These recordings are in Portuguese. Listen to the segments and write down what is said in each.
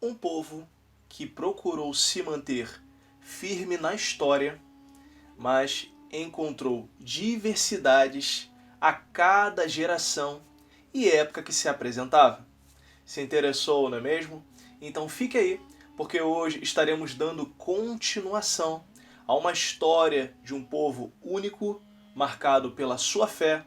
um povo que procurou se manter firme na história, mas encontrou diversidades a cada geração e época que se apresentava. Se interessou, não é mesmo? Então fique aí, porque hoje estaremos dando continuação a uma história de um povo único, marcado pela sua fé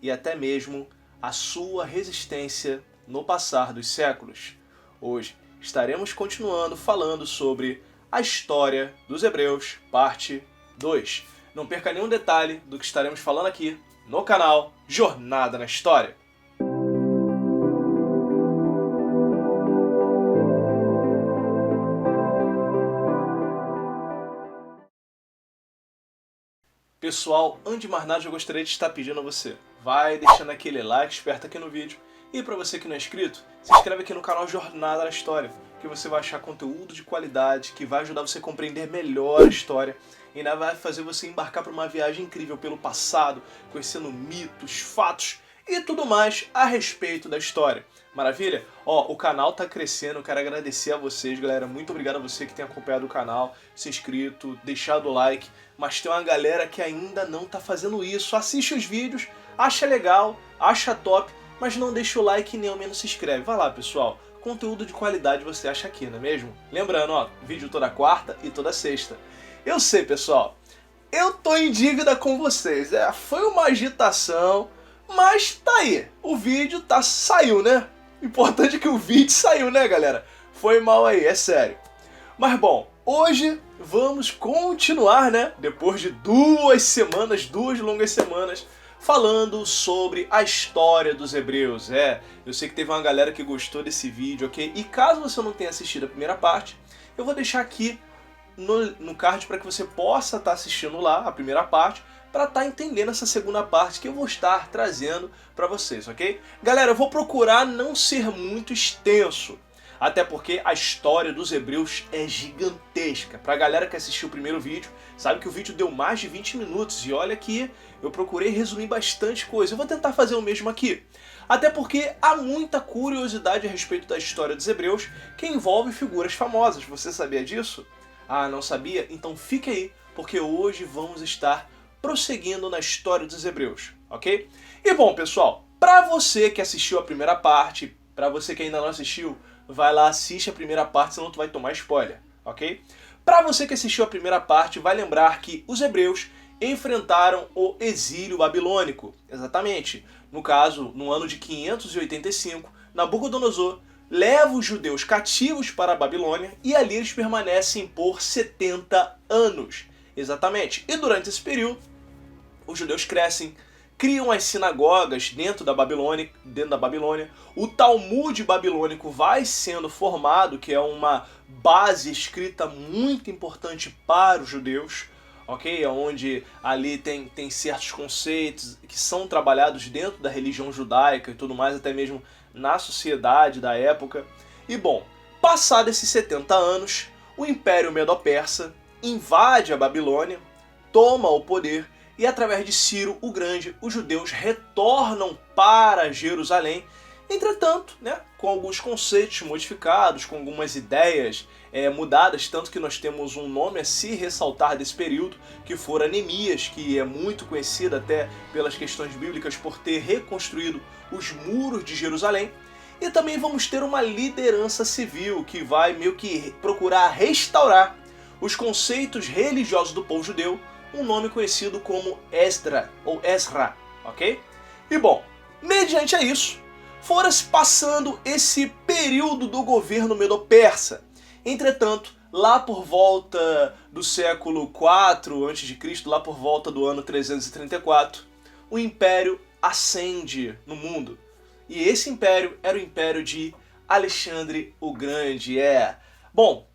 e até mesmo a sua resistência no passar dos séculos. Hoje estaremos continuando falando sobre a história dos Hebreus, parte 2. Não perca nenhum detalhe do que estaremos falando aqui no canal Jornada na História. Pessoal, antes de mais nada eu gostaria de estar pedindo a você, vai deixando aquele like esperto aqui no vídeo, e para você que não é inscrito, se inscreve aqui no canal Jornada na História, que você vai achar conteúdo de qualidade, que vai ajudar você a compreender melhor a história, e ainda vai fazer você embarcar para uma viagem incrível pelo passado, conhecendo mitos, fatos e tudo mais a respeito da história. Maravilha? Ó, o canal tá crescendo, eu quero agradecer a vocês, galera. Muito obrigado a você que tem acompanhado o canal, se inscrito, deixado o like. Mas tem uma galera que ainda não tá fazendo isso. Assiste os vídeos, acha legal, acha top, mas não deixa o like e nem ao menos se inscreve. Vai lá, pessoal. Conteúdo de qualidade você acha aqui, não é mesmo? Lembrando, ó, vídeo toda quarta e toda sexta. Eu sei, pessoal, eu tô em dívida com vocês. Foi uma agitação, mas tá aí. O vídeo saiu, né? Importante é que o vídeo saiu, né, galera? Foi mal aí, é sério. Mas bom, hoje vamos continuar, né? Depois de duas longas semanas, falando sobre a história dos Hebreus. Eu sei que teve uma galera que gostou desse vídeo, ok? E caso você não tenha assistido a primeira parte, eu vou deixar aqui no card para que você possa estar assistindo lá a primeira parte, para estar entendendo essa segunda parte que eu vou estar trazendo para vocês, ok? Galera, eu vou procurar não ser muito extenso, até porque a história dos Hebreus é gigantesca. Pra galera que assistiu o primeiro vídeo, sabe que o vídeo deu mais de 20 minutos, e olha que eu procurei resumir bastante coisa. Eu vou tentar fazer o mesmo aqui, até porque há muita curiosidade a respeito da história dos Hebreus, que envolve figuras famosas. Você sabia disso? Ah, não sabia? Então fique aí, porque hoje vamos estar prosseguindo na história dos Hebreus, ok? E bom, pessoal, para você que assistiu a primeira parte, para você que ainda não assistiu, vai lá, assiste a primeira parte, senão tu vai tomar spoiler, ok? Para você que assistiu a primeira parte, vai lembrar que os Hebreus enfrentaram o exílio babilônico, exatamente. No caso, no ano de 585, Nabucodonosor leva os judeus cativos para a Babilônia e ali eles permanecem por 70 anos. Exatamente. E durante esse período, os judeus crescem, criam as sinagogas dentro da Babilônia. O Talmud babilônico vai sendo formado, que é uma base escrita muito importante para os judeus, ok? Onde ali tem certos conceitos que são trabalhados dentro da religião judaica e tudo mais, até mesmo na sociedade da época. E bom, passados esses 70 anos, o Império Medo-Persa invade a Babilônia, toma o poder e através de Ciro o Grande, os judeus retornam para Jerusalém, entretanto, né, com alguns conceitos modificados, com algumas ideias mudadas, tanto que nós temos um nome a se ressaltar desse período, que foi Neemias, que é muito conhecido até pelas questões bíblicas por ter reconstruído os muros de Jerusalém. E também vamos ter uma liderança civil que vai meio que procurar restaurar os conceitos religiosos do povo judeu, um nome conhecido como Esdra, ou Ezra, ok? E bom, mediante a isso, fora-se passando esse período do governo medo-persa. Entretanto, lá por volta do século IV a.C., lá por volta do ano 334, o Império ascende no mundo. E esse império era o Império de Alexandre o Grande. Bom,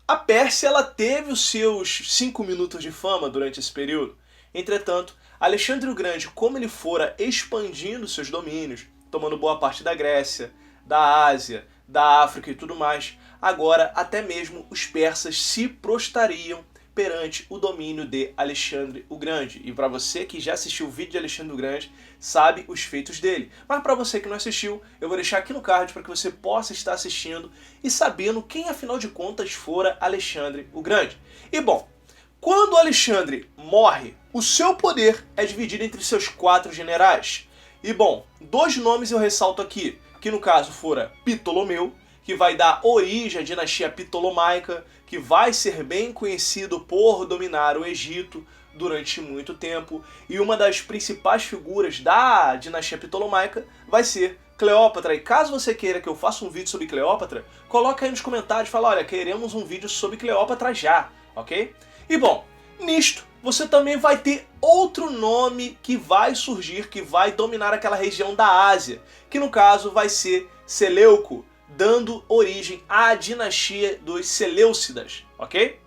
a Pérsia ela teve os seus 5 minutos de fama durante esse período. Entretanto, Alexandre o Grande, como ele fora expandindo seus domínios, tomando boa parte da Grécia, da Ásia, da África e tudo mais, agora até mesmo os persas se prostrariam perante o domínio de Alexandre o Grande. E para você que já assistiu o vídeo de Alexandre o Grande, sabe os feitos dele. Mas para você que não assistiu, eu vou deixar aqui no card para que você possa estar assistindo e sabendo quem afinal de contas fora Alexandre o Grande. E bom, quando Alexandre morre, o seu poder é dividido entre seus 4 generais. E bom, 2 nomes eu ressalto aqui, que no caso fora Ptolomeu, que vai dar origem à dinastia Ptolomaica, que vai ser bem conhecido por dominar o Egito durante muito tempo. E uma das principais figuras da dinastia Ptolomaica vai ser Cleópatra. E caso você queira que eu faça um vídeo sobre Cleópatra, coloca aí nos comentários e fala, olha, queremos um vídeo sobre Cleópatra já, ok? E bom, nisto você também vai ter outro nome que vai surgir, que vai dominar aquela região da Ásia, que no caso vai ser Seleuco, dando origem à dinastia dos Seleucidas, ok?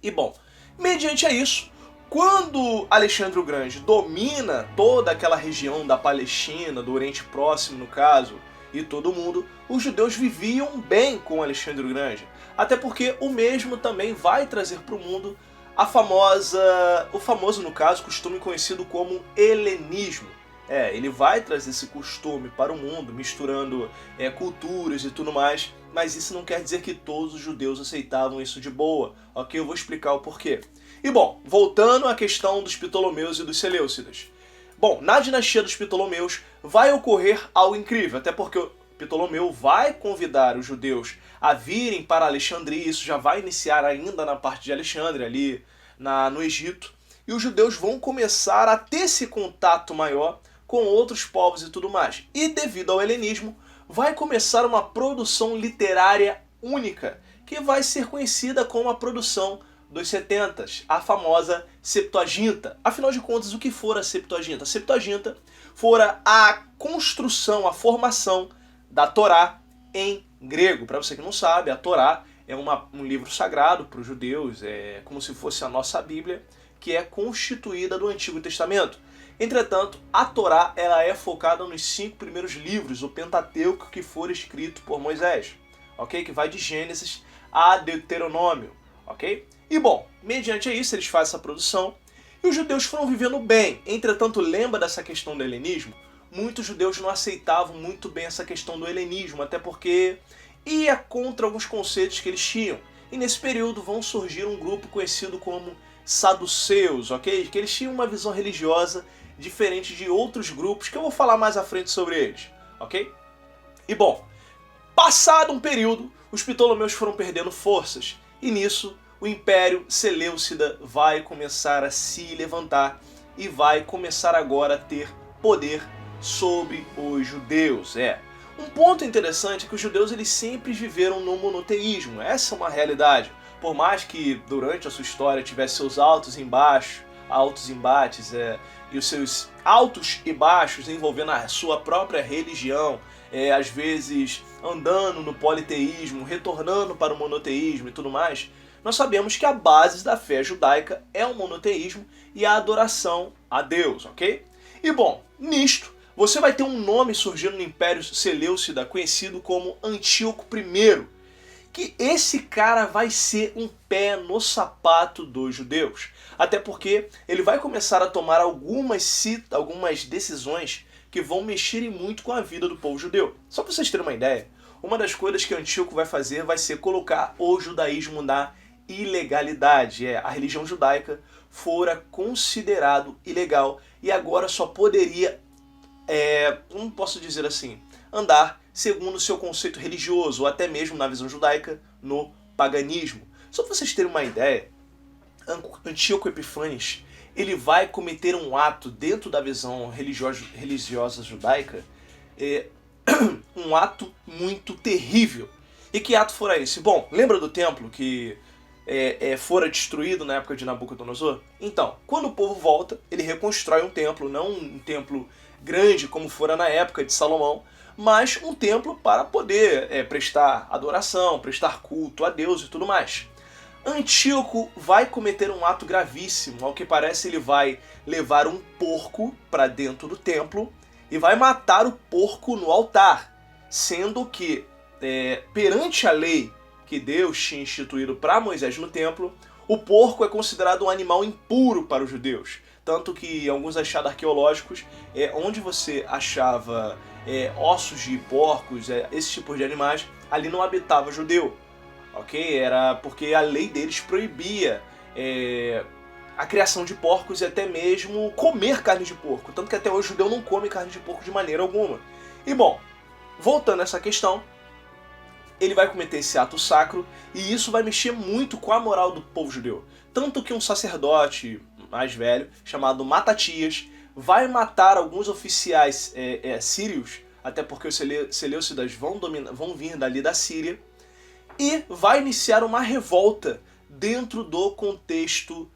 E bom, mediante a isso, quando Alexandre o Grande domina toda aquela região da Palestina, do Oriente Próximo no caso, e todo mundo, os judeus viviam bem com Alexandre o Grande, até porque o mesmo também vai trazer para o mundo o famoso, no caso, costume conhecido como helenismo. Ele vai trazer esse costume para o mundo, misturando culturas e tudo mais, mas isso não quer dizer que todos os judeus aceitavam isso de boa, ok? Eu vou explicar o porquê. E bom, voltando à questão dos Ptolomeus e dos Seleucidas. Bom, na dinastia dos Ptolomeus vai ocorrer algo incrível, até porque o Ptolomeu vai convidar os judeus a virem para Alexandria, isso já vai iniciar ainda na parte de Alexandre, ali no Egito, e os judeus vão começar a ter esse contato maior com outros povos e tudo mais. E devido ao helenismo, vai começar uma produção literária única, que vai ser conhecida como a produção dos 70, a famosa Septuaginta. Afinal de contas, o que fora a Septuaginta? A Septuaginta fora a construção, a formação da Torá em grego. Para você que não sabe, a Torá é um livro sagrado para os judeus, é como se fosse a nossa Bíblia, que é constituída do Antigo Testamento. Entretanto, a Torá ela é focada nos 5 primeiros livros, o Pentateuco, que for escrito por Moisés, ok? Que vai de Gênesis a Deuteronômio, ok? E bom, mediante isso eles fazem essa produção e os judeus foram vivendo bem. Entretanto, lembra dessa questão do helenismo? Muitos judeus não aceitavam muito bem essa questão do helenismo, até porque ia contra alguns conceitos que eles tinham. E nesse período vão surgir um grupo conhecido como saduceus, ok? Que eles tinham uma visão religiosa diferente de outros grupos, que eu vou falar mais à frente sobre eles, ok? E bom, passado um período, os Ptolomeus foram perdendo forças, e nisso o Império Seleucida vai começar a se levantar e vai começar agora a ter poder sobre os judeus. Um ponto interessante é que os judeus eles sempre viveram no monoteísmo, essa é uma realidade. Por mais que durante a sua história tivesse seus altos embates e os seus altos e baixos envolvendo a sua própria religião, às vezes andando no politeísmo, retornando para o monoteísmo e tudo mais, nós sabemos que a base da fé judaica é o monoteísmo e a adoração a Deus, ok? E bom, nisto, você vai ter um nome surgindo no Império Seleucida conhecido como Antíoco I, que esse cara vai ser um pé no sapato dos judeus. Até porque ele vai começar a tomar algumas decisões que vão mexer muito com a vida do povo judeu. Só para vocês terem uma ideia, uma das coisas que Antíoco vai fazer vai ser colocar o judaísmo na ilegalidade. A religião judaica fora considerado ilegal e agora só poderia, como posso dizer assim, andar segundo o seu conceito religioso, ou até mesmo na visão judaica, no paganismo. Só para vocês terem uma ideia, Antíoco Epífanes, ele vai cometer um ato dentro da visão religiosa judaica, um ato muito terrível. E que ato fora esse? Bom, lembra do templo que fora destruído na época de Nabucodonosor? Então, quando o povo volta, ele reconstrói um templo, não um templo grande como fora na época de Salomão, mas um templo para poder prestar adoração, prestar culto a Deus e tudo mais. Antíoco vai cometer um ato gravíssimo. Ao que parece, ele vai levar um porco para dentro do templo e vai matar o porco no altar, sendo que, perante a lei que Deus tinha instituído para Moisés no templo, O porco é considerado um animal impuro para os judeus, tanto que em alguns achados arqueológicos, onde você achava ossos de porcos, esse tipo de animais, ali não habitava judeu, ok? Era porque a lei deles proibia a criação de porcos e até mesmo comer carne de porco, tanto que até hoje o judeu não come carne de porco de maneira alguma. E bom, voltando a essa questão, ele vai cometer esse ato sacro e isso vai mexer muito com a moral do povo judeu. Tanto que um sacerdote mais velho, chamado Matatias, vai matar alguns oficiais sírios, até porque os seleucidas vão vir dali da Síria, e vai iniciar uma revolta dentro do contexto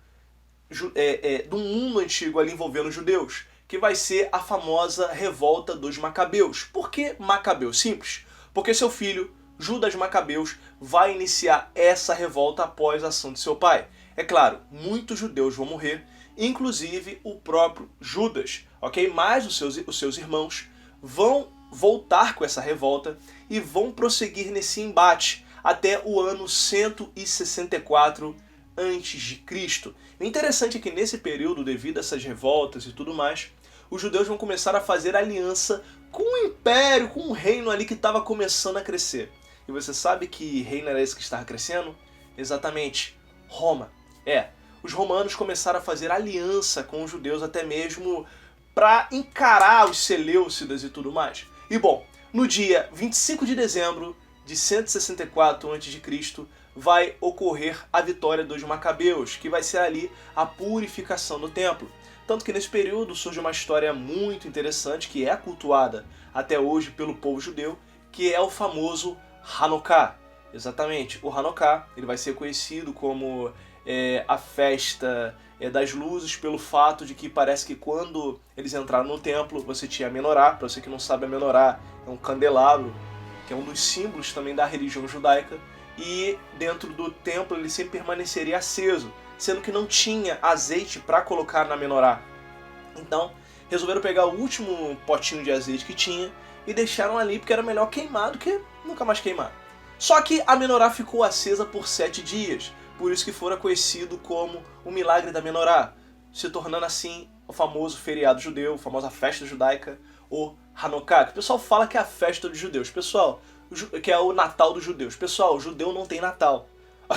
do mundo antigo ali envolvendo os judeus, que vai ser a famosa revolta dos Macabeus. Por que Macabeus? Simples, porque seu filho Judas Macabeus vai iniciar essa revolta após a ação de seu pai. É claro, muitos judeus vão morrer, inclusive o próprio Judas, ok? Mas os seus irmãos vão voltar com essa revolta e vão prosseguir nesse embate até o ano 164 a.C. O interessante é que nesse período, devido a essas revoltas e tudo mais, os judeus vão começar a fazer aliança com o império, com o reino ali que estava começando a crescer. E você sabe que reino era esse que estava crescendo? Exatamente, Roma. Os romanos começaram a fazer aliança com os judeus até mesmo para encarar os seleucidas e tudo mais. E bom, no dia 25 de dezembro de 164 a.C., vai ocorrer a vitória dos Macabeus, que vai ser ali a purificação do templo. Tanto que nesse período surge uma história muito interessante que é cultuada até hoje pelo povo judeu, que é o famoso Hanukkah. Exatamente, o Hanukkah ele vai ser conhecido como a festa das luzes, pelo fato de que parece que quando eles entraram no templo, você tinha a menorá. Para você que não sabe, a menorá é um candelabro, que é um dos símbolos também da religião judaica, e dentro do templo ele sempre permaneceria aceso, sendo que não tinha azeite para colocar na menorá. Então, resolveram pegar o último potinho de azeite que tinha e deixaram ali porque era melhor queimar do que nunca mais queimar. Só que a menorá ficou acesa por 7 dias, por isso que fora conhecido como o milagre da menorá, se tornando assim o famoso feriado judeu, a famosa festa judaica, o Hanukkah, que o pessoal fala que é a festa dos judeus. Pessoal, que é o Natal dos judeus. Pessoal, o judeu não tem Natal.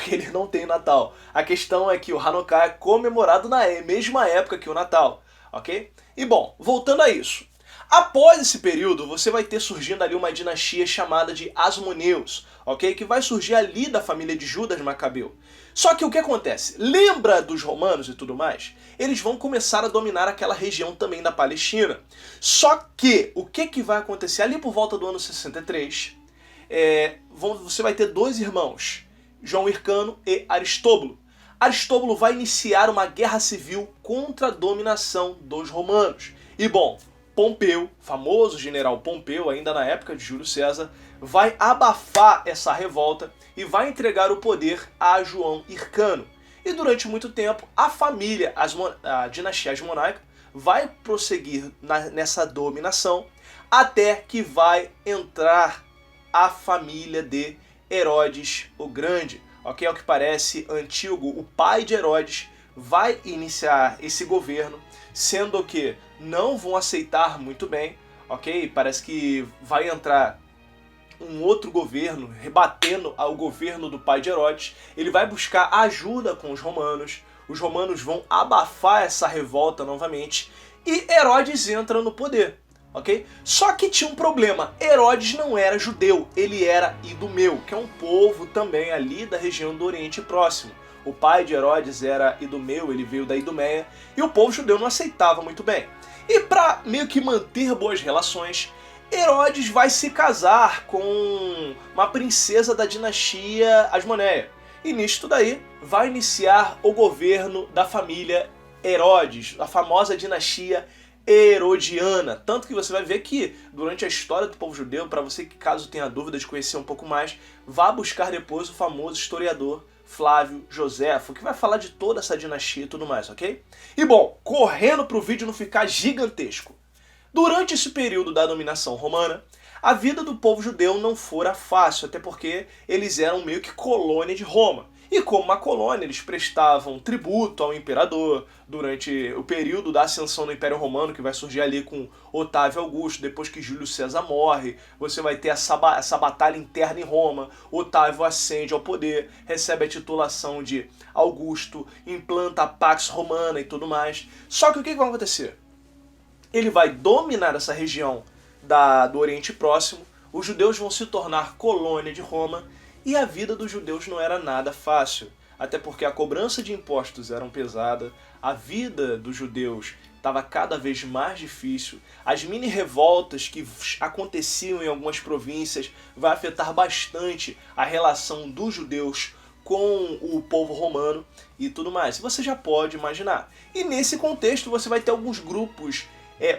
Ele não tem Natal. A questão é que o Hanukkah é comemorado na mesma época que o Natal, ok? E bom, voltando a isso. Após esse período, você vai ter surgindo ali uma dinastia chamada de Asmoneus, ok? Que vai surgir ali da família de Judas Macabeu. Só que o que acontece? Lembra dos romanos e tudo mais? Eles vão começar a dominar aquela região também da Palestina. Só que, o que vai acontecer? Ali por volta do ano 63, você vai ter dois irmãos, João Hircano e Aristóbulo. Aristóbulo vai iniciar uma guerra civil contra a dominação dos romanos. E bom, Pompeu, famoso general Pompeu, ainda na época de Júlio César, vai abafar essa revolta e vai entregar o poder a João Hircano. E durante muito tempo, a dinastia asmonaica vai prosseguir nessa dominação até que vai entrar a família de Herodes o Grande. Ok? Ao que parece, Antíoco, o pai de Herodes, vai iniciar esse governo, sendo que não vão aceitar muito bem, ok? Parece que vai entrar um outro governo, rebatendo ao governo do pai de Herodes. Ele vai buscar ajuda com os romanos vão abafar essa revolta novamente, e Herodes entra no poder, ok? Só que tinha um problema, Herodes não era judeu, ele era idumeu, que é um povo também ali da região do Oriente Próximo. O pai de Herodes era idumeu, ele veio da Idumeia, e o povo judeu não aceitava muito bem. E para meio que manter boas relações, Herodes vai se casar com uma princesa da dinastia Asmoneia. E nisto daí vai iniciar o governo da família Herodes, a famosa dinastia herodiana. Tanto que você vai ver que durante a história do povo judeu, para você que caso tenha dúvida de conhecer um pouco mais, vá buscar depois o famoso historiador Flávio Joséfo, que vai falar de toda essa dinastia e tudo mais, ok? E bom, correndo para o vídeo não ficar gigantesco. Durante esse período da dominação romana, a vida do povo judeu não fora fácil, até porque eles eram meio que colônia de Roma. E E como uma colônia, eles prestavam tributo ao imperador durante o período da ascensão do Império Romano, que vai surgir ali com Otávio Augusto, depois que Júlio César morre, você vai ter essa batalha interna em Roma, Otávio ascende ao poder, recebe a titulação de Augusto, implanta a Pax Romana e tudo mais. Só que o que vai acontecer? Ele vai dominar essa região do Oriente Próximo, os judeus vão se tornar colônia de Roma, e a vida dos judeus não era nada fácil, até porque a cobrança de impostos era pesada, a vida dos judeus estava cada vez mais difícil, as mini-revoltas que aconteciam em algumas províncias vai afetar bastante a relação dos judeus com o povo romano e tudo mais. Você já pode imaginar. E nesse contexto você vai ter alguns grupos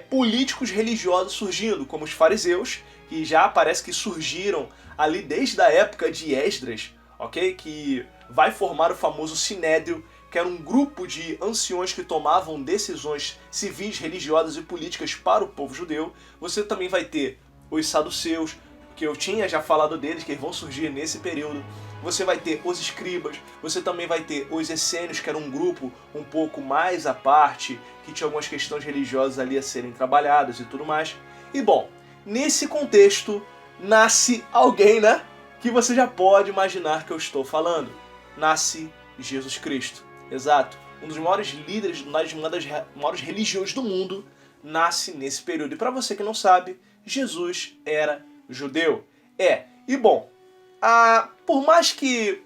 políticos religiosos surgindo, como os fariseus, que já parece que surgiram ali desde a época de Esdras, ok? Que vai formar o famoso Sinédrio, que era um grupo de anciões que tomavam decisões civis, religiosas e políticas para o povo judeu. Você também vai ter os saduceus, que eu tinha já falado deles, que eles vão surgir nesse período. Você vai ter os escribas, você também vai ter os essênios, que era um grupo um pouco mais à parte, que tinha algumas questões religiosas ali a serem trabalhadas e tudo mais. E bom, nesse contexto nasce alguém, né? Que você já pode imaginar que eu estou falando. Nasce Jesus Cristo. Exato. Um dos maiores líderes, uma das maiores religiões do mundo, nasce nesse período. E para você que não sabe, Jesus era judeu. E bom, por mais que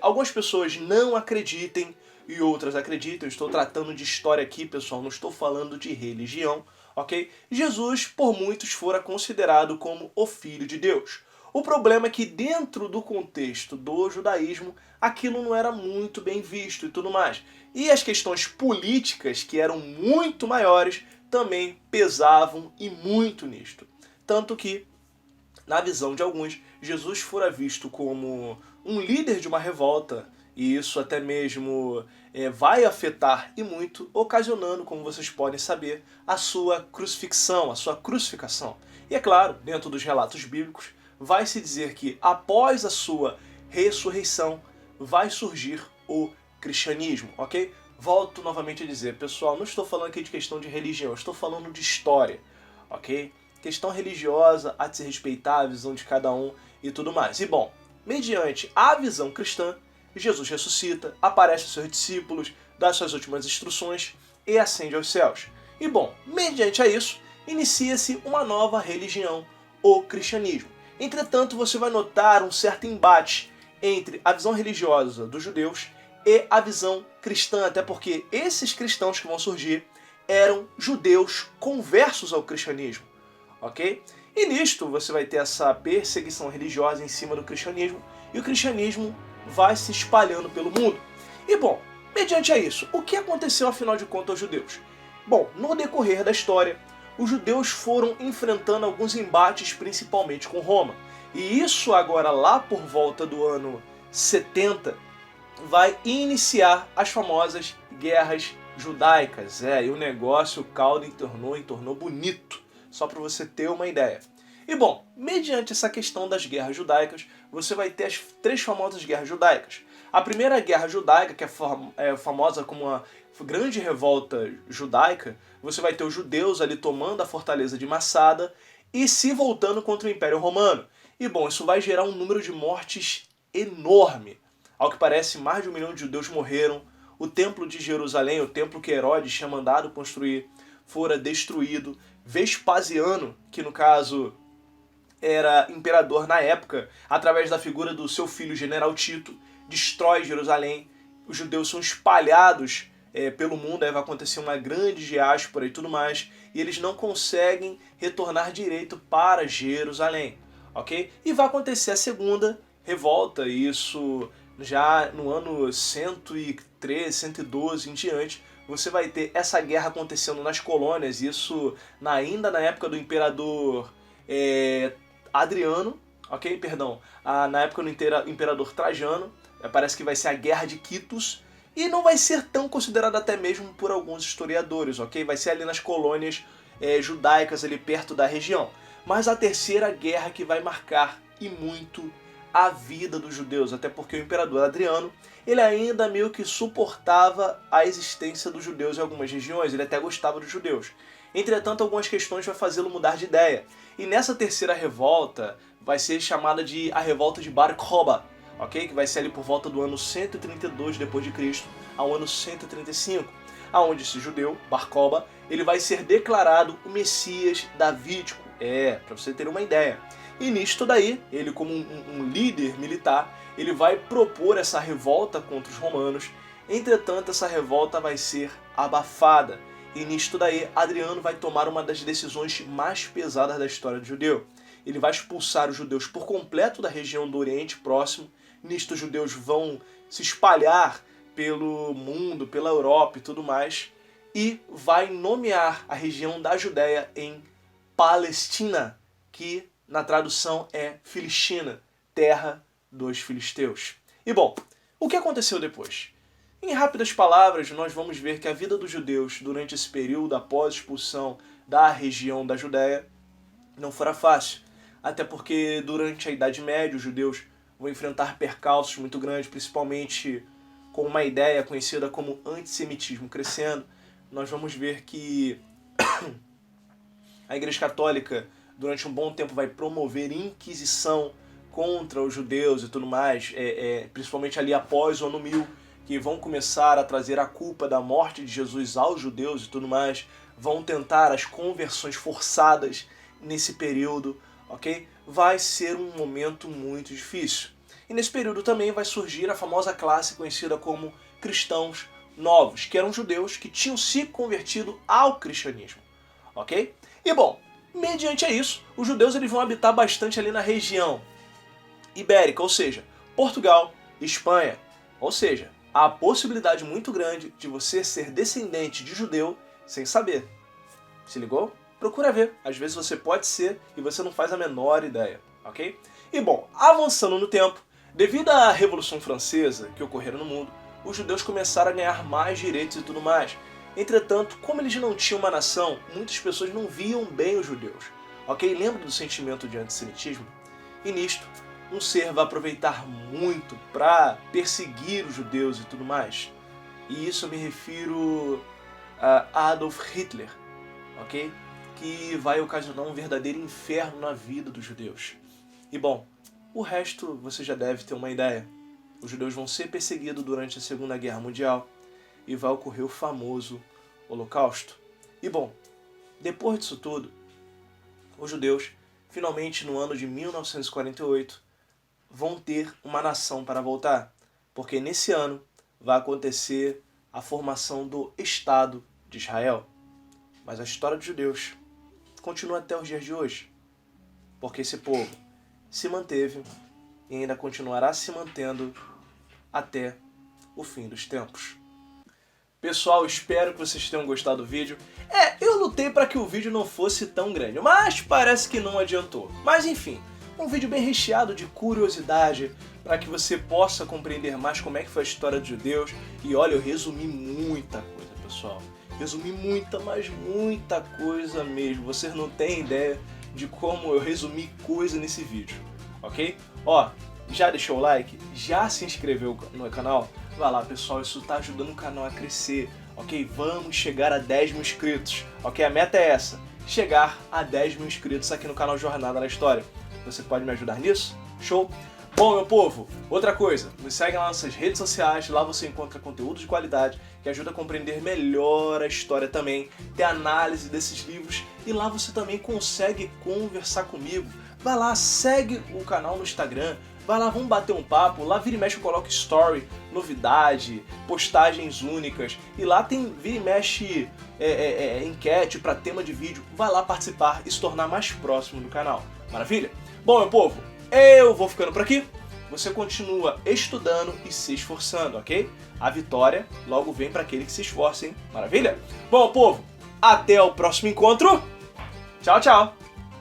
algumas pessoas não acreditem e outras acreditam, eu estou tratando de história aqui, pessoal, não estou falando de religião, ok? Jesus, por muitos, fora considerado como o Filho de Deus. O problema é que dentro do contexto do judaísmo, aquilo não era muito bem visto e tudo mais. E as questões políticas, que eram muito maiores, também pesavam e muito nisto. Tanto que, na visão de alguns, Jesus fora visto como um líder de uma revolta, e isso até mesmo vai afetar e muito, ocasionando, como vocês podem saber, a sua crucificação. E é claro, dentro dos relatos bíblicos, vai se dizer que após a sua ressurreição vai surgir o cristianismo, ok? Volto novamente a dizer, pessoal, não estou falando aqui de questão de religião, estou falando de história, ok? Questão religiosa, há de se respeitar a visão de cada um e tudo mais. E bom, mediante a visão cristã, Jesus ressuscita, aparece aos seus discípulos, dá suas últimas instruções e ascende aos céus. E bom, mediante a isso, inicia-se uma nova religião, o cristianismo. Entretanto, você vai notar um certo embate entre a visão religiosa dos judeus e a visão cristã, até porque esses cristãos que vão surgir eram judeus conversos ao cristianismo, ok? E nisto você vai ter essa perseguição religiosa em cima do cristianismo, e o cristianismo vai se espalhando pelo mundo. E bom, mediante a isso, o que aconteceu afinal de contas aos judeus? Bom, no decorrer da história, os judeus foram enfrentando alguns embates, principalmente com Roma. E isso agora, lá por volta do ano 70, vai iniciar as famosas guerras judaicas. E o negócio, o caldo entornou bonito, só para você ter uma ideia. E bom, mediante essa questão das guerras judaicas, você vai ter as 3 famosas guerras judaicas. A primeira guerra judaica, que é famosa como uma grande revolta judaica, você vai ter os judeus ali tomando a fortaleza de Massada e se voltando contra o Império Romano. E bom, isso vai gerar um número de mortes enorme. Ao que parece, mais de 1 milhão de judeus morreram. O templo de Jerusalém, o templo que Herodes tinha mandado construir, fora destruído. Vespasiano, que no caso era imperador na época, através da figura do seu filho General Tito, destrói Jerusalém. Os judeus são espalhados pelo mundo, aí vai acontecer uma grande diáspora e tudo mais, e eles não conseguem retornar direito para Jerusalém, ok? E vai acontecer a segunda revolta, isso já no ano 113, 112 em diante, você vai ter essa guerra acontecendo nas colônias, isso ainda na época do imperador Adriano, ok? Perdão, na época do imperador Trajano, parece que vai ser a Guerra de Quitos, e não vai ser tão considerada até mesmo por alguns historiadores, ok? Vai ser ali nas colônias judaicas, ali perto da região. Mas a terceira guerra que vai marcar, e muito, a vida dos judeus, até porque o imperador Adriano, ele ainda meio que suportava a existência dos judeus em algumas regiões, ele até gostava dos judeus. Entretanto, algumas questões vai fazê-lo mudar de ideia. E nessa terceira revolta vai ser chamada de a revolta de Bar Kokhba, ok? Que vai ser ali por volta do ano 132 d.C. ao ano 135, aonde esse judeu, Bar Kokhba, ele vai ser declarado o Messias davídico. Para você ter uma ideia. E nisto daí, ele como um líder militar, ele vai propor essa revolta contra os romanos. Entretanto, essa revolta vai ser abafada. E nisto daí, Adriano vai tomar uma das decisões mais pesadas da história do judeu. Ele vai expulsar os judeus por completo da região do Oriente Próximo. Nisto, os judeus vão se espalhar pelo mundo, pela Europa e tudo mais. E vai nomear a região da Judéia em Palestina, que na tradução é Filistina, terra dos filisteus. E bom, o que aconteceu depois? Em rápidas palavras, nós vamos ver que a vida dos judeus durante esse período após a expulsão da região da Judéia não fora fácil. Até porque durante a Idade Média os judeus vão enfrentar percalços muito grandes, principalmente com uma ideia conhecida como antissemitismo crescendo. Nós vamos ver que a Igreja Católica durante um bom tempo vai promover inquisição contra os judeus e tudo mais, principalmente ali após o ano 1000, que vão começar a trazer a culpa da morte de Jesus aos judeus e tudo mais, vão tentar as conversões forçadas nesse período, ok? Vai ser um momento muito difícil. E nesse período também vai surgir a famosa classe conhecida como cristãos novos, que eram judeus que tinham se convertido ao cristianismo, ok? E bom, mediante isso, os judeus eles vão habitar bastante ali na região ibérica, ou seja, Portugal, Espanha, ou seja, há a possibilidade muito grande de você ser descendente de judeu sem saber. Se ligou? Procura ver. Às vezes você pode ser e você não faz a menor ideia, ok? E bom, avançando no tempo, devido à Revolução Francesa que ocorreu no mundo, os judeus começaram a ganhar mais direitos e tudo mais. Entretanto, como eles não tinham uma nação, muitas pessoas não viam bem os judeus, ok? Lembra do sentimento de antissemitismo? E nisto, um ser vai aproveitar muito para perseguir os judeus e tudo mais. E isso eu me refiro a Adolf Hitler, ok? Que vai ocasionar um verdadeiro inferno na vida dos judeus. E bom, o resto você já deve ter uma ideia. Os judeus vão ser perseguidos durante a Segunda Guerra Mundial e vai ocorrer o famoso Holocausto. E bom, depois disso tudo, os judeus, finalmente no ano de 1948, vão ter uma nação para voltar, porque nesse ano vai acontecer a formação do Estado de Israel. Mas a história dos judeus continua até os dias de hoje, porque esse povo se manteve e ainda continuará se mantendo até o fim dos tempos. Pessoal, espero que vocês tenham gostado do vídeo. Eu lutei para que o vídeo não fosse tão grande, mas parece que não adiantou. Mas enfim, um vídeo bem recheado de curiosidade, para que você possa compreender mais como é que foi a história dos judeus. E olha, eu resumi muita coisa, pessoal. Resumi muita, mas muita coisa mesmo. Vocês não têm ideia de como eu resumi coisa nesse vídeo, ok? Ó, já deixou o like? Já se inscreveu no canal? Vai lá, pessoal, isso tá ajudando o canal a crescer, ok? Vamos chegar a 10 mil inscritos, ok? A meta é essa, chegar a 10 mil inscritos aqui no canal Jornada na História. Você pode me ajudar nisso? Show? Bom, meu povo, outra coisa, me segue lá nas nossas redes sociais, lá você encontra conteúdo de qualidade que ajuda a compreender melhor a história também, ter análise desses livros e lá você também consegue conversar comigo. Vai lá, segue o canal no Instagram, vai lá, vamos bater um papo, lá vira e mexe eu coloco story, novidade, postagens únicas e lá tem vira e mexe enquete para tema de vídeo, vai lá participar e se tornar mais próximo do canal, maravilha? Bom, meu povo, eu vou ficando por aqui, você continua estudando e se esforçando, ok? A vitória logo vem para aquele que se esforça, hein? Maravilha? Bom, povo, até o próximo encontro, tchau, tchau!